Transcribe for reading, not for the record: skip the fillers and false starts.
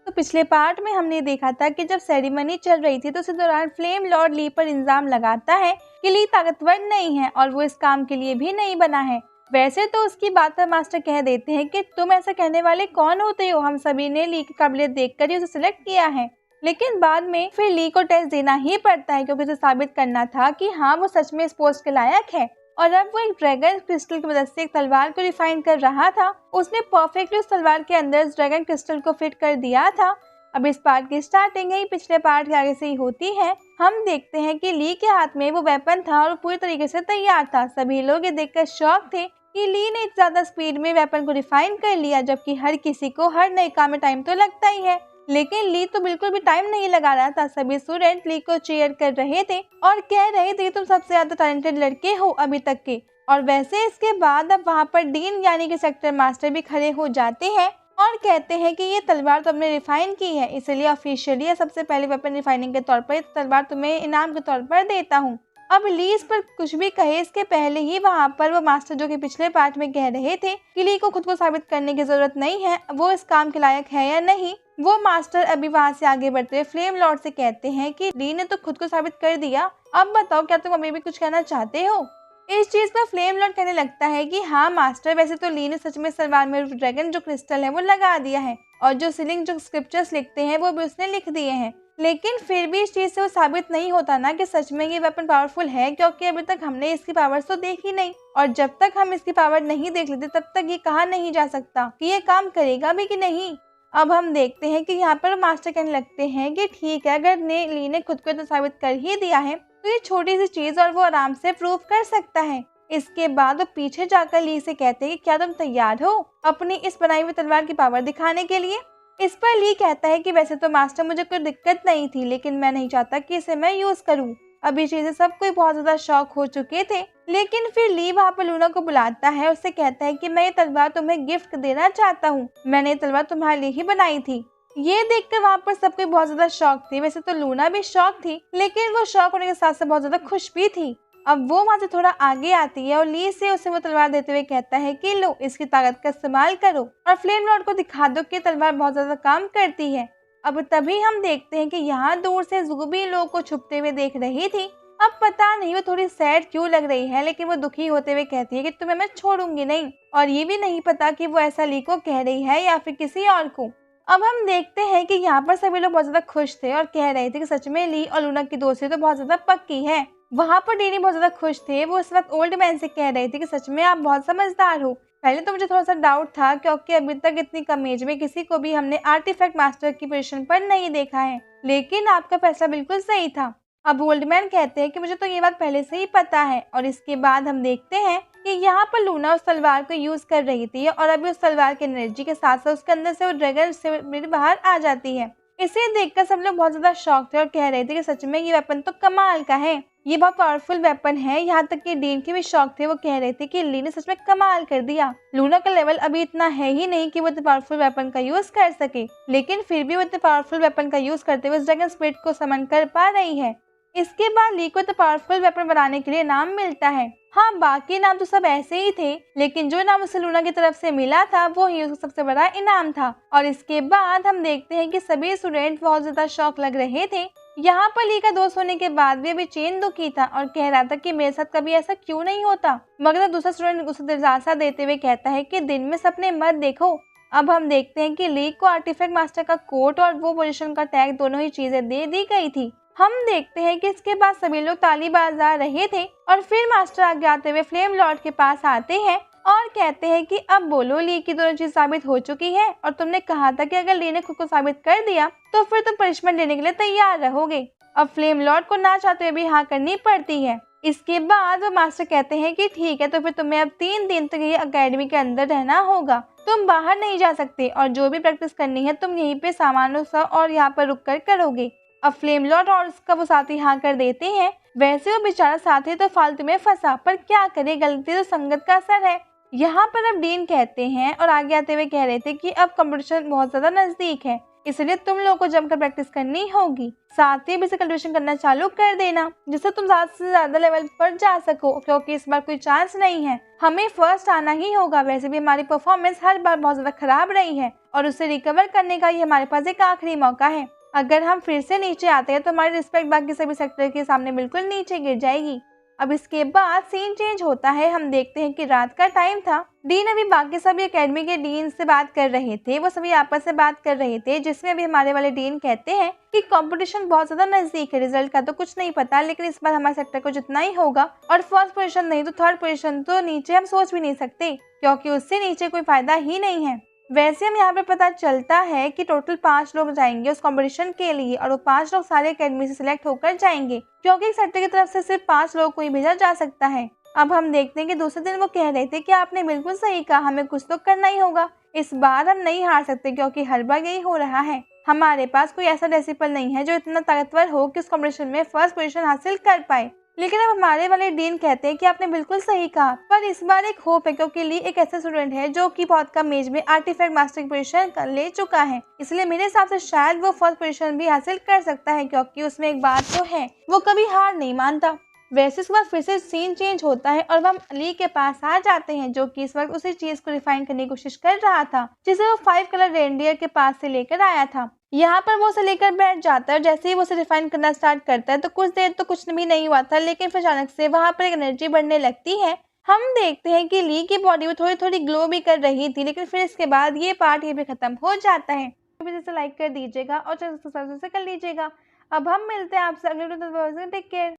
तो पिछले पार्ट में हमने देखा था कि जब सेरेमनी चल रही थी तो उसी दौरान फ्लेम लॉर्ड ली पर इल्जाम लगाता है कि ली ताकतवर नहीं है और वो इस काम के लिए भी नहीं बना है। वैसे तो उसकी बात पर मास्टर कह देते हैं कि तुम ऐसा कहने वाले कौन होते हो, हम सभी ने ली की काबिलियत देखकर ही उसे सिलेक्ट किया है। लेकिन बाद में फिर ली को टेस्ट देना ही पड़ता है क्योंकि उसे साबित करना था कि हाँ वो सच में इस पोस्ट के लायक है। और अब वो एक ड्रैगन क्रिस्टल की मदद से एक तलवार को रिफाइन कर रहा था। उसने परफेक्टली उस तलवार के अंदर उस ड्रैगन क्रिस्टल को फिट कर दिया था। अब इस पार्ट की स्टार्टिंग ही पिछले पार्ट के आगे से ही होती है। हम देखते हैं कि ली के हाथ में वो वेपन था और पूरी तरीके से तैयार था। सभी लोग ये देखकर शॉक थे कि ली ने ज्यादा स्पीड में वेपन को रिफाइन कर लिया, जबकि हर किसी को हर नए काम में टाइम तो लगता ही है। लेकिन ली तो बिल्कुल भी टाइम नहीं लगा रहा था। सभी स्टूडेंट ली को चीयर कर रहे थे और कह रहे थे तुम सबसे ज्यादा टैलेंटेड लड़के हो अभी तक के। और वैसे इसके बाद अब वहाँ पर डीन यानी कि सेक्टर मास्टर भी खड़े हो जाते हैं और कहते हैं कि ये तलवार तो हमने रिफाइन की है, इसलिए ऑफिशियली सबसे पहले वेपन रिफाइनिंग के तौर पर तलवार तुम्हें इनाम के तौर पर देता हूँ। अब ली इस पर कुछ भी कहे इसके पहले ही वहाँ पर वो मास्टर जो कि पिछले पार्ट में कह रहे थे कि ली को खुद को साबित करने की जरूरत नहीं है, वो इस काम के लायक है या नहीं, वो मास्टर अभी वहाँ से आगे बढ़ते हुए फ्लेम लॉर्ड से कहते हैं कि ली ने तो खुद को साबित कर दिया, अब बताओ क्या तुम अभी भी कुछ कहना चाहते हो। इस चीज पर फ्लेम लॉर्ड कहने लगता है कि हाँ मास्टर, वैसे तो ली ने सच में सलवार में ड्रैगन जो क्रिस्टल है वो लगा दिया है और जो सीलिंग जो स्क्रिप्चर्स लिखते हैं वो भी उसने लिख दिए हैं, लेकिन फिर भी इस चीज से वो साबित नहीं होता ना कि सच में ये वेपन पावरफुल है, क्योंकि अभी तक हमने इसकी पावर्स तो देखी नहीं और जब तक हम इसकी पावर नहीं देख लेते तब तक ये कहा नहीं जा सकता कि ये काम करेगा भी कि नहीं। अब हम देखते हैं कि यहाँ पर मास्टर कहने लगते हैं कि ठीक है, अगर ली ने खुद को तो साबित कर ही दिया है तो ये छोटी सी चीज और वो आराम से प्रूव कर सकता है। इसके बाद वो पीछे जाकर ली से कहते हैं कि क्या तुम तैयार हो अपनी इस बनाई हुई तलवार की पावर दिखाने के लिए। इस पर ली कहता है कि वैसे तो मास्टर मुझे कोई दिक्कत नहीं थी, लेकिन मैं नहीं चाहता कि इसे मैं यूज करूं। अब ये चीजें सब कोई बहुत ज्यादा शॉक हो चुके थे, लेकिन फिर ली वहाँ पर लूना को बुलाता है, उससे कहता है कि मैं ये तलवार तुम्हें गिफ्ट देना चाहता हूँ, मैंने ये तलवार तुम्हारे लिए ही बनाई थी। ये देखकर वहाँ पर सब कोई बहुत ज्यादा शॉक थी। वैसे तो लूना भी शॉक थी, लेकिन वो शॉक होने के साथ साथ बहुत ज्यादा खुश भी थी। अब वो वहाँ से थोड़ा आगे आती है और ली से उसे वो तलवार देते हुए कहता है कि लो इसकी ताकत का इस्तेमाल करो और फ्लेम लॉर्ड को दिखा दो कि तलवार बहुत ज्यादा काम करती है। अब तभी हम देखते हैं कि यहाँ दूर से ज़ुबी लोगों को छुपते हुए देख रही थी। अब पता नहीं वो थोड़ी सैड क्यों लग रही है, लेकिन वो दुखी होते हुए कहती है कि तुम्हें मैं छोड़ूंगी नहीं, और ये भी नहीं पता कि वो ऐसा ली को कह रही है या फिर किसी और को। अब हम देखते हैं कि यहाँ पर सभी लोग बहुत ज्यादा खुश थे और कह रहे थे कि सच में ली और लूना की दोस्ती तो बहुत ज्यादा पक्की है। वहाँ पर डीनी बहुत ज्यादा खुश थे, वो इस वक्त ओल्ड मैन से कह रहे थे कि सच में आप बहुत समझदार हो। पहले तो मुझे थोड़ा सा डाउट था क्योंकि अभी तक इतनी कम एज में किसी को भी हमने आर्टिफैक्ट मास्टर की पोजीशन पर नहीं देखा है, लेकिन आपका फैसला बिल्कुल सही था। अब ओल्ड मैन कहते हैं कि मुझे तो ये बात पहले से ही पता है। और इसके बाद हम देखते हैं कि यहाँ पर लूना उस तलवार को यूज कर रही थी और अभी उस तलवार की एनर्जी के साथ साथ उसके अंदर से वो ड्रैगन से बाहर आ जाती है। इसे देखकर सब लोग बहुत ज्यादा शॉक थे और कह रहे थे कि सच में ये वेपन तो कमाल का है, ये बहुत पावरफुल वेपन है। यहाँ तक कि डीन के भी शौक थे, वो कह रहे थे कि ली ने सच में कमाल कर दिया। लूना का लेवल अभी इतना है ही नहीं कि वो इतने पावरफुल वेपन का यूज कर सके, लेकिन फिर भी वो इतने पावरफुल वेपन का यूज करते हुए ड्रैगन स्पिरिट को समन कर पा रही है। इसके बाद ली को तो पावरफुल वेपन बनाने के लिए नाम मिलता है। हाँ, बाकी नाम तो सब ऐसे ही थे, लेकिन जो नाम उसे लूना की तरफ से मिला था वो ही उसका सबसे बड़ा इनाम था। और इसके बाद हम देखते हैं कि सभी स्टूडेंट बहुत ज्यादा शौक लग रहे थे। यहाँ पर ली का दोस्त होने के बाद भी अभी चेन दुखी था और कह रहा था कि मेरे साथ कभी ऐसा क्यों नहीं होता, मगर दूसरा स्टूडेंट उसे दिलासा देते हुए कहता है कि दिन में सपने मत देखो। अब हम देखते हैं कि ली को आर्टिफैक्ट मास्टर का कोट और वो पोजीशन का टैग दोनों ही चीजें दे दी गई थी। हम देखते हैं कि इसके बाद सभी लोग ताली बजा रहे थे और फिर मास्टर आगे आते हुए फ्लेम लॉर्ड के पास आते हैं और कहते हैं कि अब बोलो, ली की दोनों चीज साबित हो चुकी है और तुमने कहा था कि अगर ली ने खुद को साबित कर दिया तो फिर तुम पनिशमेंट लेने के लिए तैयार रहोगे। अब फ्लेम लॉर्ड को ना चाहते हुए भी हाँ करनी पड़ती है। इसके बाद वो मास्टर कहते हैं कि ठीक है, तो फिर तुम्हें अब 3 दिन तक ये अकेडमी के अंदर रहना होगा, तुम बाहर नहीं जा सकते और जो भी प्रैक्टिस करनी है तुम यहीं पे सामानों सा और यहाँ पर रुक कर करोगे। अब फ्लेम लॉर्ड और उसका वो साथी हाँ कर देते हैं। वैसे वो बेचारा साथी तो फालतू में फंसा, पर क्या करे, गलती तो संगत का असर है। यहाँ पर अब डीन कहते हैं और आगे आते हुए कह रहे थे कि अब कंपटीशन बहुत ज्यादा नजदीक है, इसलिए तुम लोगों को जमकर प्रैक्टिस करनी होगी, साथ ही भी कल्टिवेशन करना चालू कर देना जिससे तुम ज्यादा से ज्यादा लेवल पर जा सको, क्योंकि इस बार कोई चांस नहीं है, हमें फर्स्ट आना ही होगा। वैसे भी हमारी परफॉर्मेंस हर बार बहुत ज्यादा खराब रही है, और उसे रिकवर करने का ये हमारे पास एक आखिरी मौका है। अगर हम फिर से नीचे आते हैं तो हमारी रिस्पेक्ट बाकी सभी सेक्टर के सामने बिल्कुल नीचे गिर जाएगी। अब इसके बाद सीन चेंज होता है। हम देखते हैं कि रात का टाइम था। डीन अभी बाकी सभी एकेडमी के डीन से बात कर रहे थे। वो सभी आपस में बात कर रहे थे, जिसमें अभी हमारे वाले डीन कहते हैं कि कंपटीशन बहुत ज्यादा नजदीक है। रिजल्ट का तो कुछ नहीं पता, लेकिन इस बार हमारे सेक्टर को जितना ही होगा, और फर्स्ट पोजीशन नहीं तो थर्ड पोजीशन तो नीचे हम सोच भी नहीं सकते, क्योंकि उससे नीचे कोई फायदा ही नहीं है। वैसे हम यहाँ पे पता चलता है कि टोटल 5 लोग जाएंगे उस कंपटीशन के लिए, और वो 5 लोग सारे एकेडमी से सिलेक्ट होकर जाएंगे, क्योंकि एक सेक्टर की तरफ से सिर्फ 5 लोग को ही भेजा जा सकता है। अब हम देखते हैं कि दूसरे दिन वो कह रहे थे कि आपने बिल्कुल सही कहा, हमें कुछ तो करना ही होगा। इस बार हम नहीं हार सकते, क्योंकि हर बार यही हो रहा है। हमारे पास कोई ऐसा डिसिपल नहीं है जो इतना ताकतवर हो कि उस कॉम्पिटिशन में फर्स्ट पोजीशन हासिल कर पाए। लेकिन अब हमारे वाले डीन कहते हैं कि आपने बिल्कुल सही कहा, पर इस बार एक होप है, क्योंकि ली एक ऐसा स्टूडेंट है जो कि बहुत कम एज में आर्टिफैक्ट मास्टर की पोजीशन कर ले चुका है। इसलिए मेरे हिसाब से शायद वो फर्स्ट पोजीशन भी हासिल कर सकता है, क्योंकि उसमें एक बात तो है, वो कभी हार नहीं मानता। वैसे इसके बाद फिर से सीन चेंज होता है और हम अली के पास आ जाते हैं, जो कि इस वक्त उसी चीज को रिफाइन करने की कोशिश कर रहा था जिसे वो 5 कलर रेनडियर के पास से लेकर आया था। यहाँ पर वो उसे लेकर बैठ जाता है। जैसे ही वो उसे रिफाइन करना स्टार्ट करता है तो कुछ देर तो कुछ भी नहीं हुआ था, लेकिन फिर अचानक से वहाँ पर एक एनर्जी बढ़ने लगती है। हम देखते हैं कि ली की बॉडी में थोड़ी थोड़ी ग्लो भी कर रही थी, लेकिन फिर इसके बाद ये पार्ट ये भी खत्म हो जाता है। तो लाइक कर दीजिएगा और चैनल सब्सक्राइब कर लीजिएगा। अब हम मिलते हैं आपसे अगले वीडियो में। Take care.